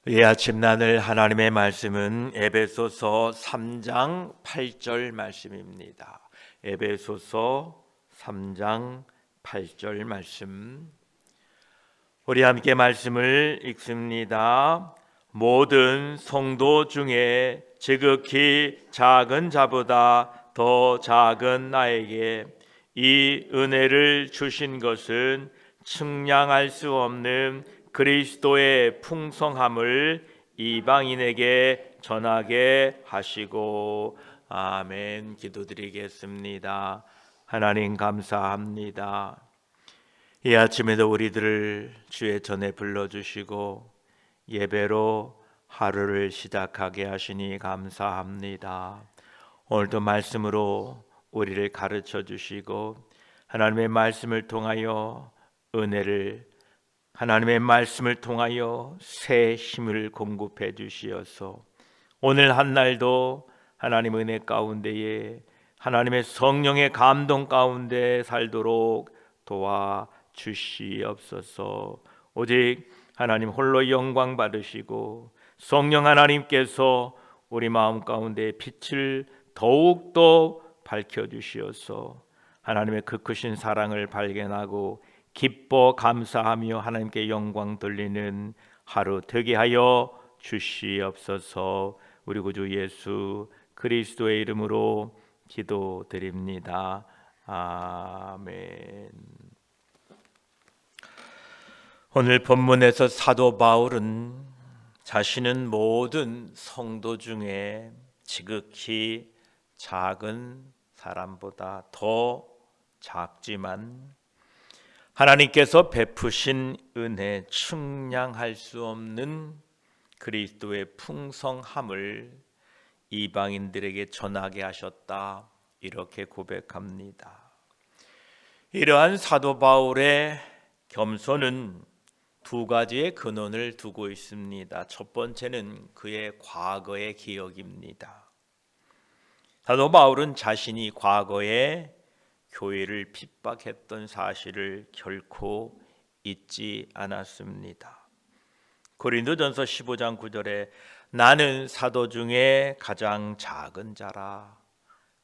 이 아침 나눌 하나님의 말씀은 에베소서 3장 8절 말씀입니다. 에베소서 3장 8절 말씀. 우리 함께 말씀을 읽습니다. 모든 성도 중에 지극히 작은 자보다 더 작은 나에게 이 은혜를 주신 것은 측량할 수 없는 그리스도의 풍성함을 이방인에게 전하게 하시고. 아멘. 기도드리겠습니다. 하나님 감사합니다. 이 아침에도 우리들을 주의 전에 불러주시고 예배로 하루를 시작하게 하시니 감사합니다. 오늘도 말씀으로 우리를 가르쳐 주시고 하나님의 말씀을 통하여 하나님의 말씀을 통하여 새 힘을 공급해 주시어서 오늘 한 날도 하나님 은혜 가운데에 하나님의 성령의 감동 가운데 살도록 도와주시옵소서. 오직 하나님 홀로 영광 받으시고 성령 하나님께서 우리 마음 가운데 빛을 더욱더 밝혀주시어서 하나님의 그 크신 사랑을 발견하고 기뻐 감사하며 하나님께 영광 돌리는 하루 되게 하여 주시옵소서. 우리 구주 예수 그리스도의 이름으로 기도드립니다. 아멘. 오늘 본문에서 사도 바울은 자신은 모든 성도 중에 지극히 작은 사람보다 더 작지만 하나님께서 베푸신 은혜, 측량할 수 없는 그리스도의 풍성함을 이방인들에게 전하게 하셨다, 이렇게 고백합니다. 이러한 사도 바울의 겸손은 두 가지의 근원을 두고 있습니다. 첫 번째는 그의 과거의 기억입니다. 사도 바울은 자신이 과거에 교회를 핍박했던 사실을 결코 잊지 않았습니다. 고린도전서 15장 9절에 나는 사도 중에 가장 작은 자라,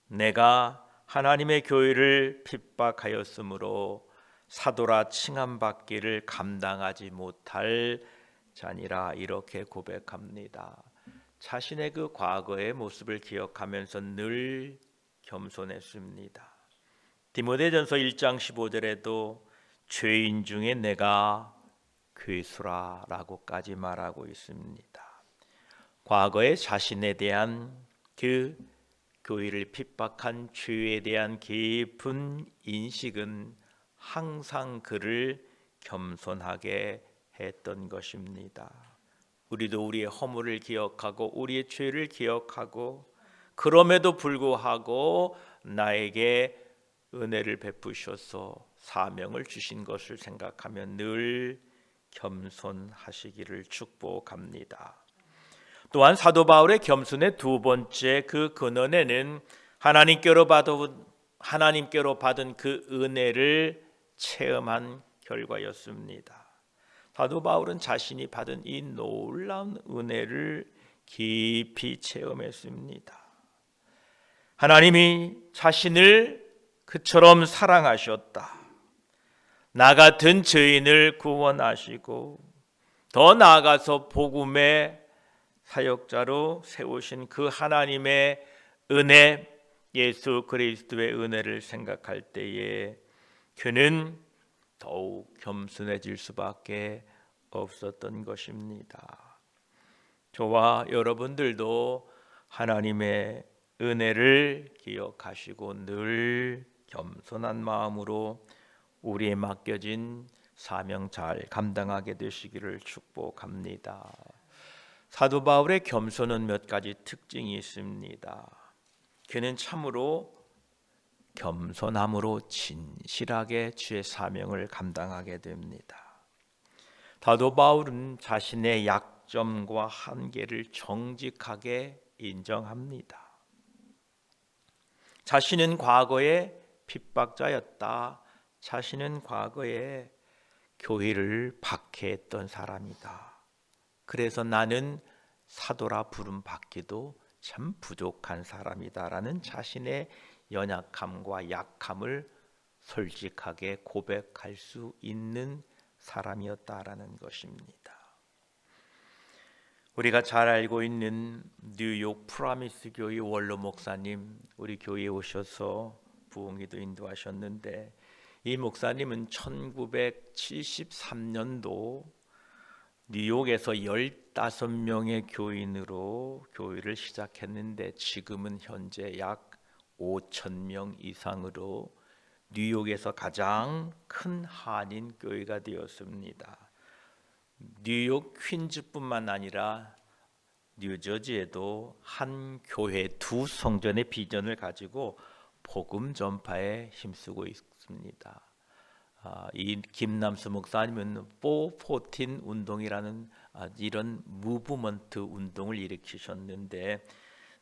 내가 하나님의 교회를 핍박하였으므로 사도라 칭함받기를 감당하지 못할 자니라, 이렇게 고백합니다. 자신의 그 과거의 모습을 기억하면서 늘 겸손했습니다. 디모데전서 1장 15절에도 죄인 중에 내가 괴수라라고까지 말하고 있습니다. 과거에 자신에 대한 그 교회를 핍박한 죄에 대한 깊은 인식은 항상 그를 겸손하게 했던 것입니다. 우리도 우리의 허물을 기억하고 우리의 죄를 기억하고 그럼에도 불구하고 나에게 은혜를 베푸셔서 사명을 주신 것을 생각하면 늘 겸손하시기를 축복합니다. 또한 사도 바울의 겸손의 두 번째 그 근원에는 하나님께로 받은 그 은혜를 체험한 결과였습니다. 사도 바울은 자신이 받은 이 놀라운 은혜를 깊이 체험했습니다. 하나님이 자신을 그처럼 사랑하셨다. 나 같은 죄인을 구원하시고 더 나아가서 복음의 사역자로 세우신 그 하나님의 은혜, 예수 그리스도의 은혜를 생각할 때에 그는 더욱 겸손해질 수밖에 없었던 것입니다. 저와 여러분들도 하나님의 은혜를 기억하시고 늘 겸손한 마음으로 우리에 맡겨진 사명 잘 감당하게 되시기를 축복합니다. 사도 바울의 겸손은 몇 가지 특징이 있습니다. 그는 참으로 겸손함으로 진실하게 주의 사명을 감당하게 됩니다. 사도 바울은 자신의 약점과 한계를 정직하게 인정합니다. 자신은 과거에 핍박자였다. 자신은 과거에 교회를 박해했던 사람이다. 그래서 나는 사도라 부름 받기도 참 부족한 사람이다라는 자신의 연약함과 약함을 솔직하게 고백할 수 있는 사람이었다라는 것입니다. 우리가 잘 알고 있는 뉴욕 프라미스 교회 원로 목사님, 우리 교회에 오셔서 부흥기도 인도하셨는데, 이 목사님은 1973년도 뉴욕에서 15명의 교인으로 교회를 시작했는데, 지금은 현재 약 5,000명 이상으로 뉴욕에서 가장 큰 한인 교회가 되었습니다. 뉴욕 퀸즈뿐만 아니라 뉴저지에도 한 교회 두 성전의 비전을 가지고 복음 전파에 힘쓰고 있습니다. 이 김남수 목사님은 414 운동이라는 이런 무브먼트 운동을 일으키셨는데,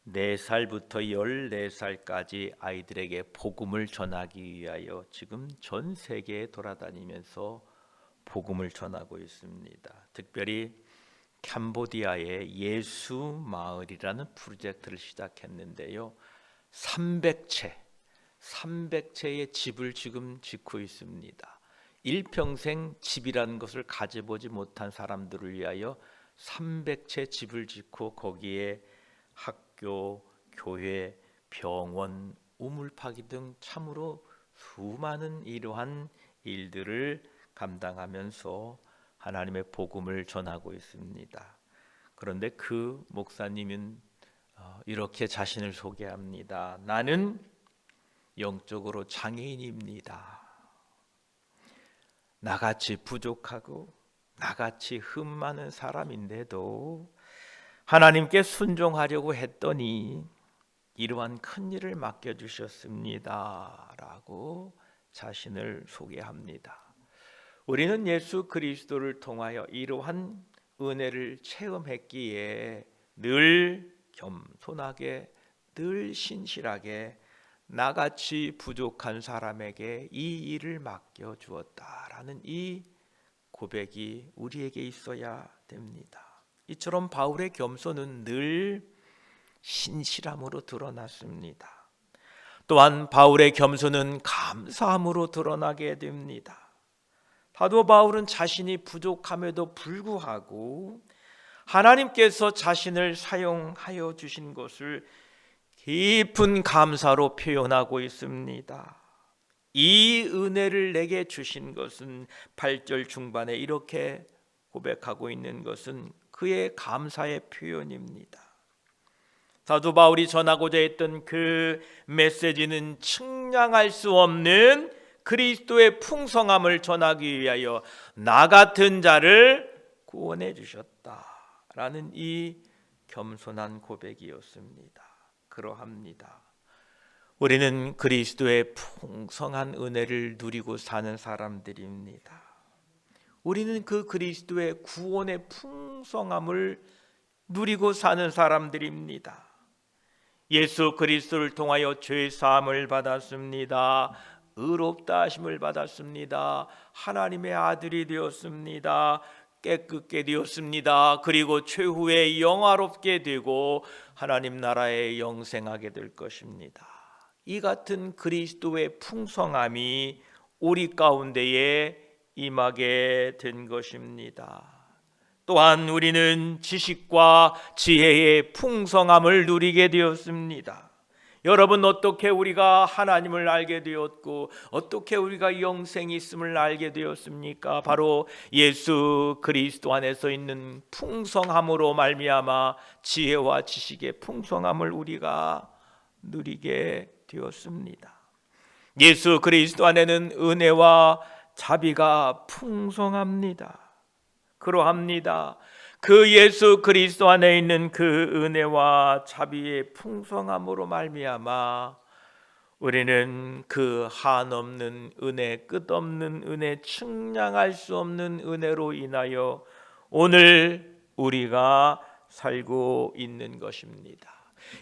4살부터 14살까지 아이들에게 복음을 전하기 위하여 지금 전 세계에 돌아다니면서 복음을 전하고 있습니다. 특별히 캄보디아의 예수 마을이라는 프로젝트를 시작했는데요, 300채의 집을 지금 짓고 있습니다. 일평생 집이라는 것을 가져보지 못한 사람들을 위하여 300채 집을 짓고 거기에 학교, 교회, 병원, 우물파기 등 참으로 수많은 이러한 일들을 감당하면서 하나님의 복음을 전하고 있습니다. 그런데 그 목사님은 이렇게 자신을 소개합니다. 나는 영적으로 장애인입니다. 나같이 부족하고 나같이 흠 많은 사람인데도 하나님께 순종하려고 했더니 이러한 큰 일을 맡겨주셨습니다 라고 자신을 소개합니다. 우리는 예수 그리스도를 통하여 이러한 은혜를 체험했기에 늘 겸손하게, 늘 신실하게 나같이 부족한 사람에게 이 일을 맡겨주었다라는 이 고백이 우리에게 있어야 됩니다. 이처럼 바울의 겸손은 늘 신실함으로 드러났습니다. 또한 바울의 겸손은 감사함으로 드러나게 됩니다. 사도 바울은 자신이 부족함에도 불구하고 하나님께서 자신을 사용하여 주신 것을 깊은 감사로 표현하고 있습니다. 이 은혜를 내게 주신 것은 8절 중반에 이렇게 고백하고 있는 것은 그의 감사의 표현입니다. 사도 바울이 전하고자 했던 그 메시지는 측량할 수 없는 그리스도의 풍성함을 전하기 위하여 나 같은 자를 구원해 주셨다라는 이 겸손한 고백이었습니다. 그러합니다. 우리는 그리스도의 풍성한 은혜를 누리고 사는 사람들입니다. 우리는 그 그리스도의 구원의 풍성함을 누리고 사는 사람들입니다. 예수 그리스도를 통하여 죄 사함을 받았습니다. 의롭다 하심을 받았습니다. 하나님의 아들이 되었습니다. 깨끗게 되었습니다. 그리고 최후에 영화롭게 되고 하나님 나라에 영생하게 될 것입니다. 이 같은 그리스도의 풍성함이 우리 가운데에 임하게 된 것입니다. 또한 우리는 지식과 지혜의 풍성함을 누리게 되었습니다. 여러분, 어떻게 우리가 하나님을 알게 되었고 어떻게 우리가 영생이 있음을 알게 되었습니까? 바로 예수 그리스도 안에서 있는 풍성함으로 말미암아 지혜와 지식의 풍성함을 우리가 누리게 되었습니다. 예수 그리스도 안에는 은혜와 자비가 풍성합니다. 그러합니다. 그 예수 그리스도 안에 있는 그 은혜와 자비의 풍성함으로 말미암아 우리는 그 한없는 은혜, 끝없는 은혜, 측량할 수 없는 은혜로 인하여 오늘 우리가 살고 있는 것입니다.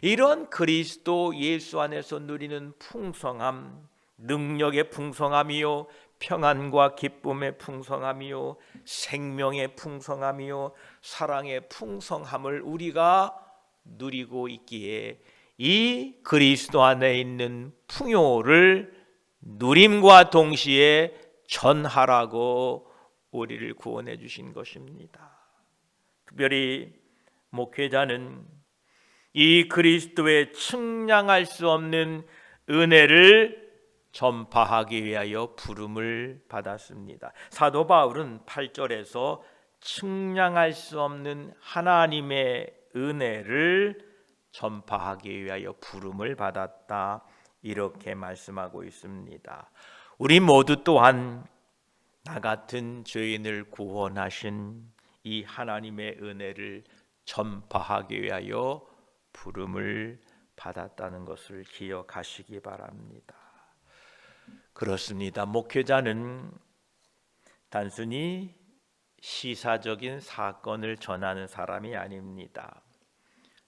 이런 그리스도 예수 안에서 누리는 풍성함, 능력의 풍성함이요 평안과 기쁨의 풍성함이요 생명의 풍성함이요 사랑의 풍성함을 우리가 누리고 있기에 이 그리스도 안에 있는 풍요를 누림과 동시에 전하라고 우리를 구원해 주신 것입니다. 특별히 목회자는 이 그리스도의 측량할 수 없는 은혜를 전파하기 위하여 부름을 받았습니다. 사도 바울은 8절에서 측량할 수 없는 하나님의 은혜를 전파하기 위하여 부름을 받았다, 이렇게 말씀하고 있습니다. 우리 모두 또한 나 같은 죄인을 구원하신 이 하나님의 은혜를 전파하기 위하여 부름을 받았다는 것을 기억하시기 바랍니다. 그렇습니다. 목회자는 단순히 시사적인 사건을 전하는 사람이 아닙니다.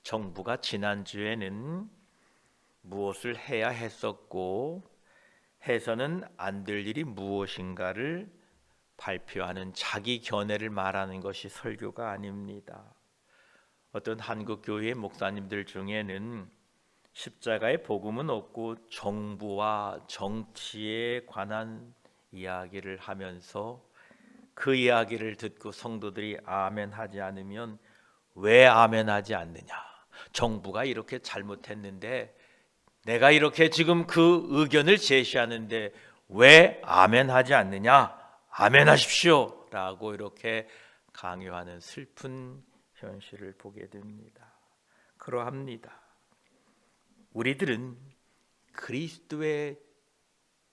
정부가 지난주에는 무엇을 해야 했었고 해서는 안 될 일이 무엇인가를 발표하는 자기 견해를 말하는 것이 설교가 아닙니다. 어떤 한국 교회의 목사님들 중에는 십자가의 복음은 없고 정부와 정치에 관한 이야기를 하면서 그 이야기를 듣고 성도들이 아멘하지 않으면 왜 아멘하지 않느냐? 정부가 이렇게 잘못했는데 내가 이렇게 지금 그 의견을 제시하는데 왜 아멘하지 않느냐? 아멘하십시오 라고 이렇게 강요하는 슬픈 현실을 보게 됩니다. 그러합니다. 우리들은 그리스도의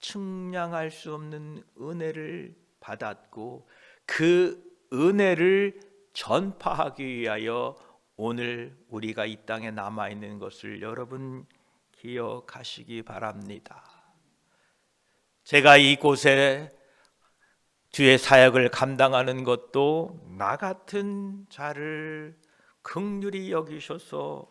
측량할 수 없는 은혜를 받았고 그 은혜를 전파하기 위하여 오늘 우리가 이 땅에 남아있는 것을 여러분 기억하시기 바랍니다. 제가 이곳에 주의 사역을 감당하는 것도 나 같은 자를 긍휼히 여기셔서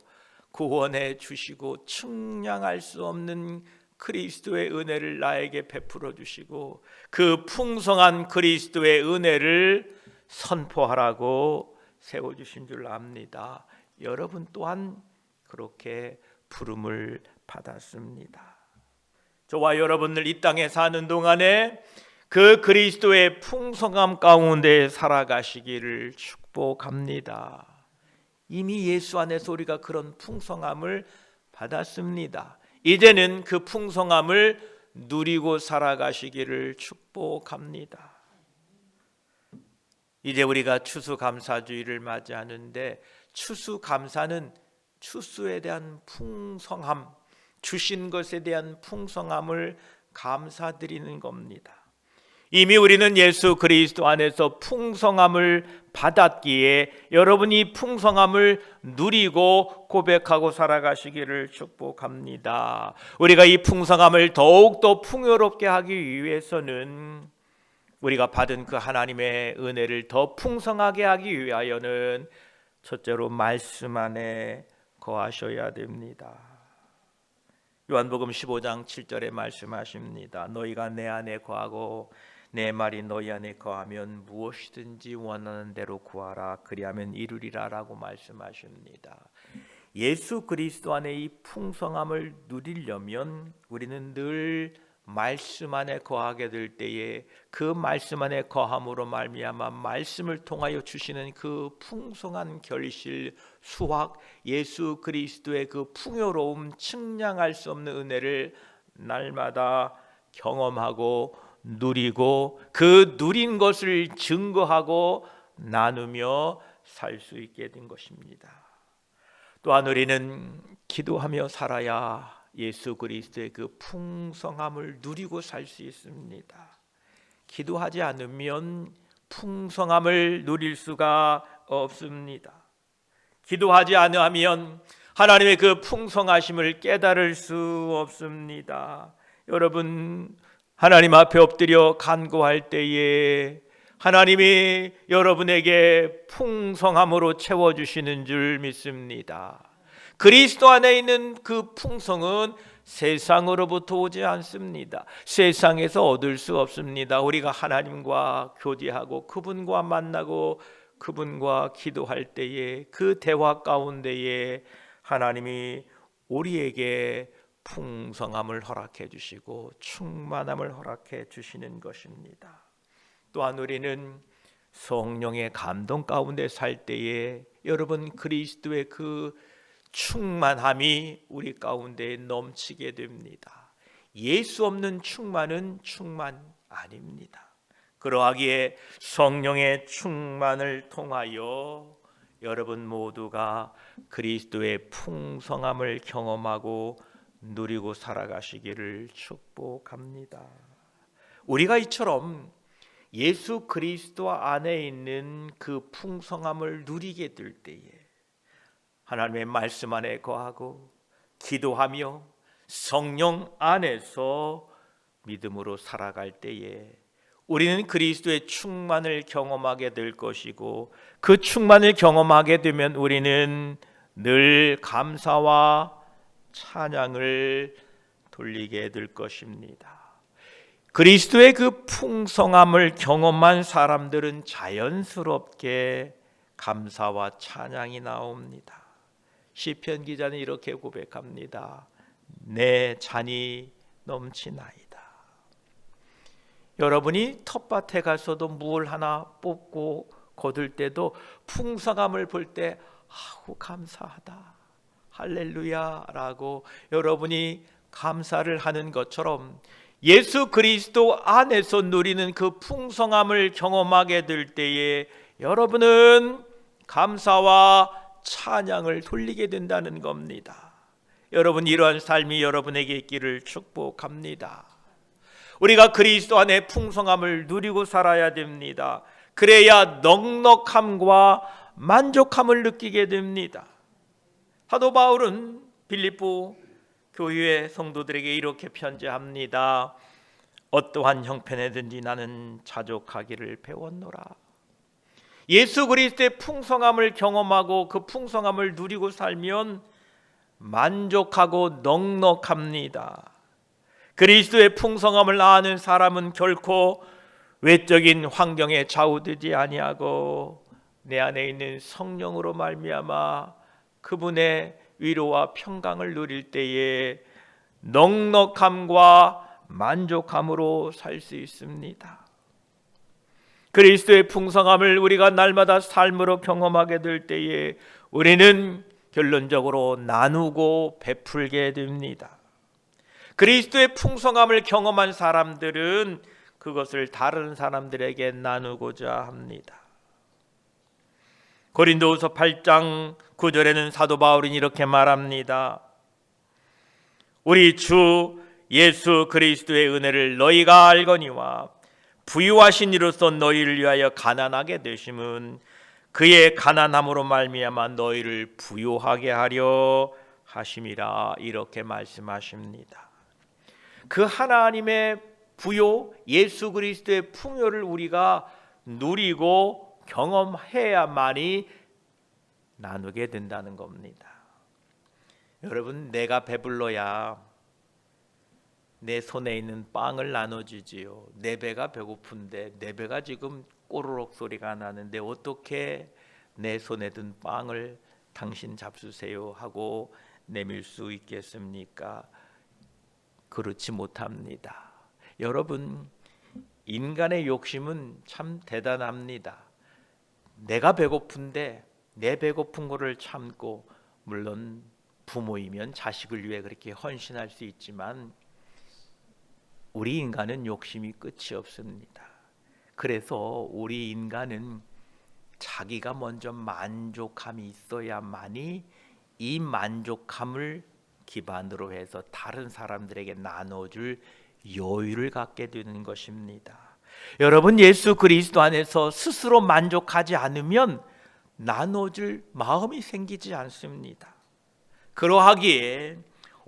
구원해 주시고 측량할 수 없는 그리스도의 은혜를 나에게 베풀어 주시고 그 풍성한 그리스도의 은혜를 선포하라고 세워주신 줄 압니다. 여러분 또한 그렇게 부름을 받았습니다. 저와 여러분들 이 땅에 사는 동안에 그 그리스도의 풍성함 가운데 살아가시기를 축복합니다. 이미 예수 안에서 우리가 그런 풍성함을 받았습니다. 이제는 그 풍성함을 누리고 살아가시기를 축복합니다. 이제 우리가 추수감사주의를 맞이하는데 추수감사는 추수에 대한 풍성함, 주신 것에 대한 풍성함을 감사드리는 겁니다. 이미 우리는 예수 그리스도 안에서 풍성함을 받았기에 여러분이 풍성함을 누리고 고백하고 살아가시기를 축복합니다. 우리가 이 풍성함을 더욱더 풍요롭게 하기 위해서는 우리가 받은 그 하나님의 은혜를 더 풍성하게 하기 위하여는 첫째로 말씀 안에 거하셔야 됩니다. 요한복음 15장 7절에 말씀하십니다. 너희가 내 안에 거하고 내 말이 너희 안에 거하면 무엇이든지 원하는 대로 구하라 그리하면 이루리라 라고 말씀하십니다. 예수 그리스도 안에 이 풍성함을 누리려면 우리는 늘 말씀 안에 거하게 될 때에 그 말씀 안에 거함으로 말미암아 말씀을 통하여 주시는 그 풍성한 결실, 수확, 예수 그리스도의 그 풍요로움, 측량할 수 없는 은혜를 날마다 경험하고 누리고 그 누린 것을 증거하고 나누며 살 수 있게 된 것입니다. 또한 우리는 기도하며 살아야 예수 그리스도의 그 풍성함을 누리고 살 수 있습니다. 기도하지 않으면 풍성함을 누릴 수가 없습니다. 기도하지 않으면 하나님의 그 풍성하심을 깨달을 수 없습니다. 여러분, 하나님 앞에 엎드려 간구할 때에 하나님이 여러분에게 풍성함으로 채워주시는 줄 믿습니다. 그리스도 안에 있는 그 풍성은 세상으로부터 오지 않습니다. 세상에서 얻을 수 없습니다. 우리가 하나님과 교제하고 그분과 만나고 그분과 기도할 때에 그 대화 가운데에 하나님이 우리에게 풍성함을 허락해 주시고 충만함을 허락해 주시는 것입니다. 또한 우리는 성령의 감동 가운데 살 때에 여러분 그리스도의 그 충만함이 우리 가운데 넘치게 됩니다. 예수 없는 충만은 충만 아닙니다. 그러하기에 성령의 충만을 통하여 여러분 모두가 그리스도의 풍성함을 경험하고 누리고 살아가시기를 축복합니다. 우리가 이처럼 예수 그리스도 안에 있는 그 풍성함을 누리게 될 때에 하나님의 말씀 안에 거하고 기도하며 성령 안에서 믿음으로 살아갈 때에 우리는 그리스도의 충만을 경험하게 될 것이고 그 충만을 경험하게 되면 우리는 늘 감사와 찬양을 돌리게 될 것입니다. 그리스도의 그 풍성함을 경험한 사람들은 자연스럽게 감사와 찬양이 나옵니다. 시편 기자는 이렇게 고백합니다. 내 잔이 넘치나이다. 여러분이 텃밭에 가서도 물 하나 뽑고 거둘 때도 풍성함을 볼 때 아우 감사하다 할렐루야라고 여러분이 감사를 하는 것처럼 예수 그리스도 안에서 누리는 그 풍성함을 경험하게 될 때에 여러분은 감사와 찬양을 돌리게 된다는 겁니다. 여러분 이러한 삶이 여러분에게 있기를 축복합니다. 우리가 그리스도 안에 풍성함을 누리고 살아야 됩니다. 그래야 넉넉함과 만족함을 느끼게 됩니다. 사도 바울은 빌립보 교회 성도들에게 이렇게 편지합니다. 어떠한 형편에든지 나는 자족하기를 배웠노라. 예수 그리스도의 풍성함을 경험하고 그 풍성함을 누리고 살면 만족하고 넉넉합니다. 그리스도의 풍성함을 아는 사람은 결코 외적인 환경에 좌우되지 아니하고 내 안에 있는 성령으로 말미암아 그분의 위로와 평강을 누릴 때에 넉넉함과 만족함으로 살 수 있습니다. 그리스도의 풍성함을 우리가 날마다 삶으로 경험하게 될 때에 우리는 결론적으로 나누고 베풀게 됩니다. 그리스도의 풍성함을 경험한 사람들은 그것을 다른 사람들에게 나누고자 합니다. 고린도후서 8장 9절에는 사도 바울은 이렇게 말합니다. 우리 주 예수 그리스도의 은혜를 너희가 알거니와 부유하신 이로써 너희를 위하여 가난하게 되심은 그의 가난함으로 말미암아 너희를 부유하게 하려 하심이라 이렇게 말씀하십니다. 그 하나님의 부요 예수 그리스도의 풍요를 우리가 누리고 경험해야만이 나누게 된다는 겁니다. 여러분 내가 배불러야 내 손에 있는 빵을 나눠주지요. 내 배가 배고픈데 내 배가 지금 꼬르륵 소리가 나는데 어떻게 내 손에 든 빵을 당신 잡수세요 하고 내밀 수 있겠습니까? 그렇지 못합니다. 여러분 인간의 욕심은 참 대단합니다. 내가 배고픈데 내 배고픈 거를 참고 물론 부모이면 자식을 위해 그렇게 헌신할 수 있지만 우리 인간은 욕심이 끝이 없습니다. 그래서 우리 인간은 자기가 먼저 만족함이 있어야만이 이 만족함을 기반으로 해서 다른 사람들에게 나눠줄 여유를 갖게 되는 것입니다. 여러분 예수 그리스도 안에서 스스로 만족하지 않으면 나눠줄 마음이 생기지 않습니다. 그러하기에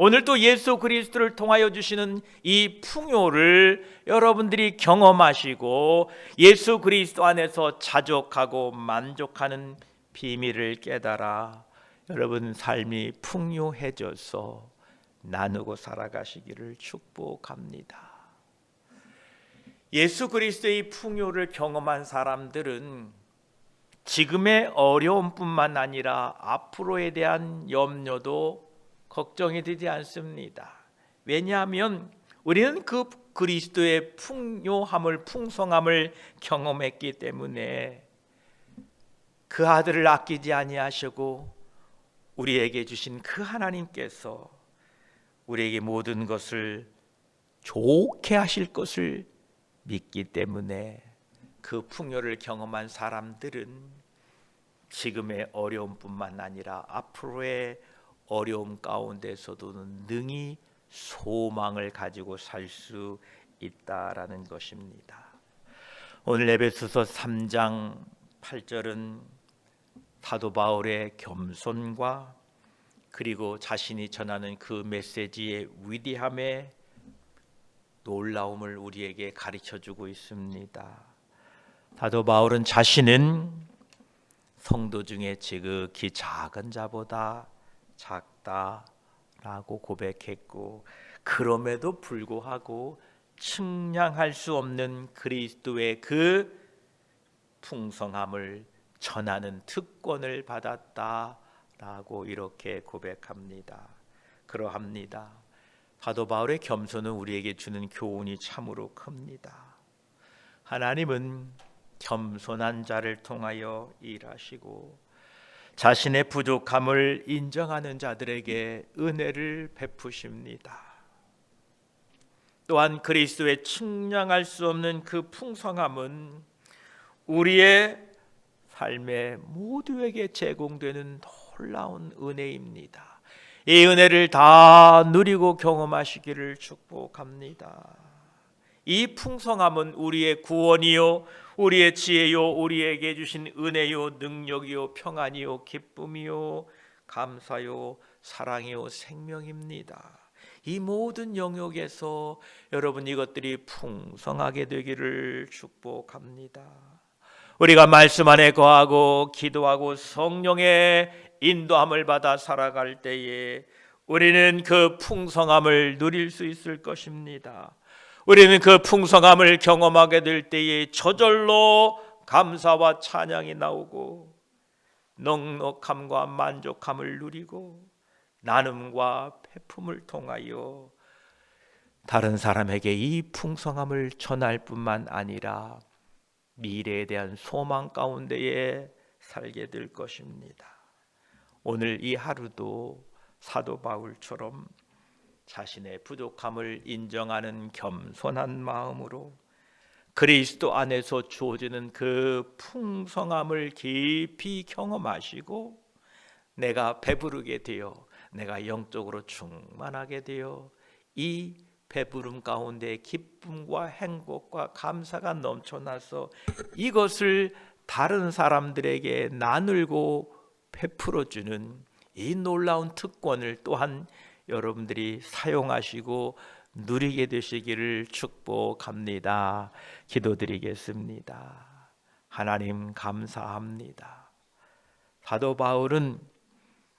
오늘 또 예수 그리스도를 통하여 주시는 이 풍요를 여러분들이 경험하시고 예수 그리스도 안에서 자족하고 만족하는 비밀을 깨달아 여러분 삶이 풍요해져서 나누고 살아가시기를 축복합니다. 예수 그리스도의 풍요를 경험한 사람들은 지금의 어려움뿐만 아니라 앞으로에 대한 염려도 걱정이 되지 않습니다. 왜냐하면 우리는 그 그리스도의 풍요함을, 풍성함을 경험했기 때문에 그 아들을 아끼지 아니하시고 우리에게 주신 그 하나님께서 우리에게 모든 것을 좋게 하실 것을 믿기 때문에 그 풍요를 경험한 사람들은 지금의 어려움뿐만 아니라 앞으로의 어려움 가운데서도 능히 소망을 가지고 살 수 있다라는 것입니다. 오늘 에베소서 3장 8절은 사도 바울의 겸손과 그리고 자신이 전하는 그 메시지의 위대함의 놀라움을 우리에게 가르쳐주고 있습니다. 사도 바울은 자신은 성도 중에 지극히 작은 자보다 작다라고 고백했고, 그럼에도 불구하고 측량할 수 없는 그리스도의 그 풍성함을 전하는 특권을 받았다라고 이렇게 고백합니다. 그러합니다. 사도 바울의 겸손은 우리에게 주는 교훈이 참으로 큽니다. 하나님은 겸손한 자를 통하여 일하시고 자신의 부족함을 인정하는 자들에게 은혜를 베푸십니다. 또한 그리스도의 측량할 수 없는 그 풍성함은 우리의 삶에 모두에게 제공되는 놀라운 은혜입니다. 이 은혜를 다 누리고 경험하시기를 축복합니다. 이 풍성함은 우리의 구원이요, 우리의 지혜요, 우리에게 주신 은혜요, 능력이요, 평안이요, 기쁨이요, 감사요, 사랑이요, 생명입니다. 이 모든 영역에서 여러분 이것들이 풍성하게 되기를 축복합니다. 우리가 말씀 안에 거하고 기도하고 성령의 인도함을 받아 살아갈 때에 우리는 그 풍성함을 누릴 수 있을 것입니다. 우리는 그 풍성함을 경험하게 될 때에 저절로 감사와 찬양이 나오고 넉넉함과 만족함을 누리고 나눔과 베품을 통하여 다른 사람에게 이 풍성함을 전할 뿐만 아니라 미래에 대한 소망 가운데에 살게 될 것입니다. 오늘 이 하루도 사도 바울처럼 자신의 부족함을 인정하는 겸손한 마음으로 그리스도 안에서 주어지는 그 풍성함을 깊이 경험하시고 내가 배부르게 되어 내가 영적으로 충만하게 되어 이 배부름 가운데 기쁨과 행복과 감사가 넘쳐나서 이것을 다른 사람들에게 나누고 베풀어주는 이 놀라운 특권을 또한 여러분들이 사용하시고 누리게 되시기를 축복합니다. 기도드리겠습니다. 하나님 감사합니다. 사도 바울은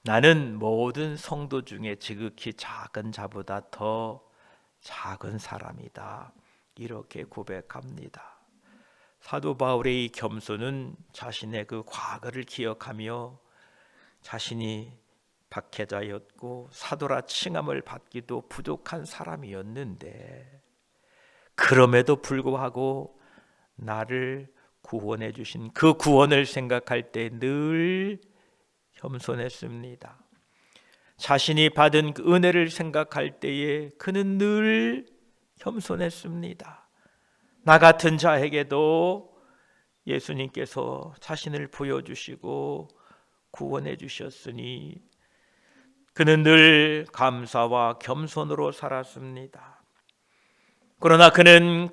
나는 모든 성도 중에 지극히 작은 자보다 더 작은 사람이다 이렇게 고백합니다. 사도 바울의 이 겸손은 자신의 그 과거를 기억하며 자신이 박해자였고 사도라 칭함을 받기도 부족한 사람이었는데 그럼에도 불구하고 나를 구원해 주신 그 구원을 생각할 때 늘 겸손했습니다. 자신이 받은 그 은혜를 생각할 때에 그는 늘 겸손했습니다. 나 같은 자에게도 예수님께서 자신을 보여주시고 구원해 주셨으니 그는 늘 감사와 겸손으로 살았습니다. 그러나 그는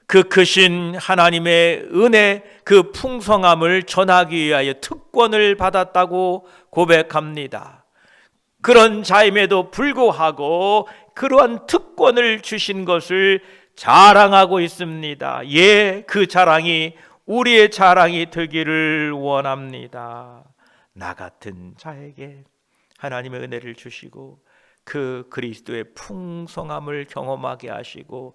그 크신 하나님의 은혜, 그 풍성함을 전하기 위하여 특권을 받았다고 고백합니다. 그런 자임에도 불구하고 그러한 특권을 주신 것을 자랑하고 있습니다. 예, 그 자랑이 우리의 자랑이 되기를 원합니다. 나 같은 자에게 하나님의 은혜를 주시고 그 그리스도의 풍성함을 경험하게 하시고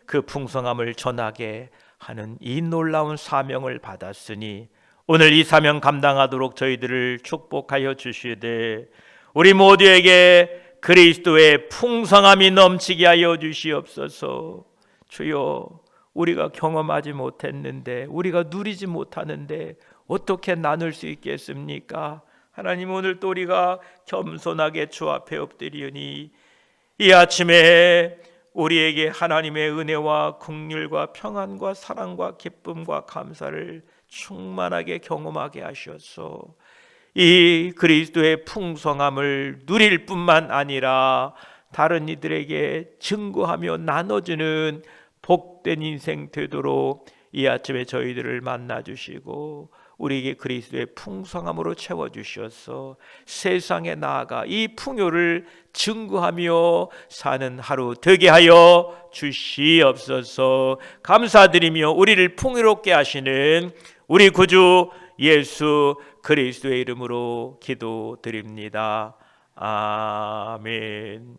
그 풍성함을 전하게 하는 이 놀라운 사명을 받았으니 오늘 이 사명 감당하도록 저희들을 축복하여 주시되 우리 모두에게 그리스도의 풍성함이 넘치게 하여 주시옵소서. 주여, 우리가 경험하지 못했는데, 우리가 누리지 못하는데 어떻게 나눌 수 있겠습니까? 하나님, 오늘 또 우리가 겸손하게 주 앞에 엎드리니 이 아침에 우리에게 하나님의 은혜와 긍휼과 평안과 사랑과 기쁨과 감사를 충만하게 경험하게 하셔서 이 그리스도의 풍성함을 누릴 뿐만 아니라 다른 이들에게 증거하며 나눠주는 복된 인생 되도록 이 아침에 저희들을 만나주시고 우리에게 그리스도의 풍성함으로 채워주셔서 세상에 나아가 이 풍요를 증거하며 사는 하루 되게 하여 주시옵소서. 감사드리며 우리를 풍요롭게 하시는 우리 구주 예수 그리스도의 이름으로 기도드립니다. 아멘.